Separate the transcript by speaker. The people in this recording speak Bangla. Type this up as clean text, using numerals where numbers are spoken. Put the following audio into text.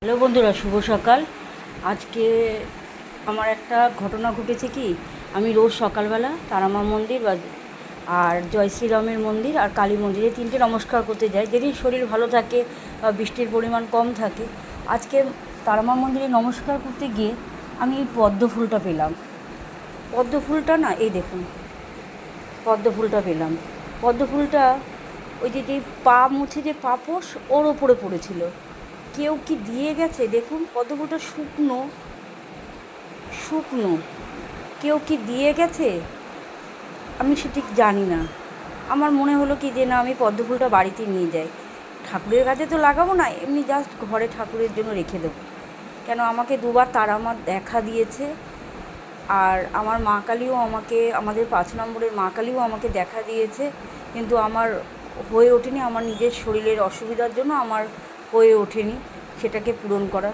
Speaker 1: হ্যালো বন্ধুরা, শুভ সকাল। আজকে আমার একটা ঘটনা ঘটেছে কি, আমি রোজ সকালবেলা তারামা মন্দির আর জয় শ্রীরামের মন্দির আর কালী মন্দিরে তিনটে নমস্কার করতে যাই যেদিন শরীর ভালো থাকে বা বৃষ্টির পরিমাণ কম থাকে। আজকে তারামা মন্দিরে নমস্কার করতে গিয়ে আমি এই পদ্ম ফুলটা পেলাম। পদ্ম ফুলটা না, এই দেখুন, পদ্ম ফুলটা পেলাম। পদ্ম ফুলটা ওই যে পা মুছে যে পাপোশ ওর ওপরে পড়েছিল। কেউ কি দিয়ে গেছে, দেখুন পদ্মফুলটা শুকনো শুকনো, কেউ কি দিয়ে গেছে, আমি সঠিক জানি না। আমার মনে হলো কি যে না, আমি পদ্মফুলটা বাড়িতে নিয়ে যাই, ঠাকুরের কাছে তো লাগাবো না, এমনি জাস্ট ঘরে ঠাকুরের জন্য রেখে দেবো। কেন, আমাকে দুবার তারা আমার দেখা দিয়েছে, আর আমার মা কালীও আমাকে, আমাদের 5 নম্বরের মা কালীও আমাকে দেখা দিয়েছে, কিন্তু আমার হয়ে ওঠেনি। আমার নিজের শরীরের অসুবিধার জন্য আমার হয়ে ওঠেনি সেটাকে পূরণ করা।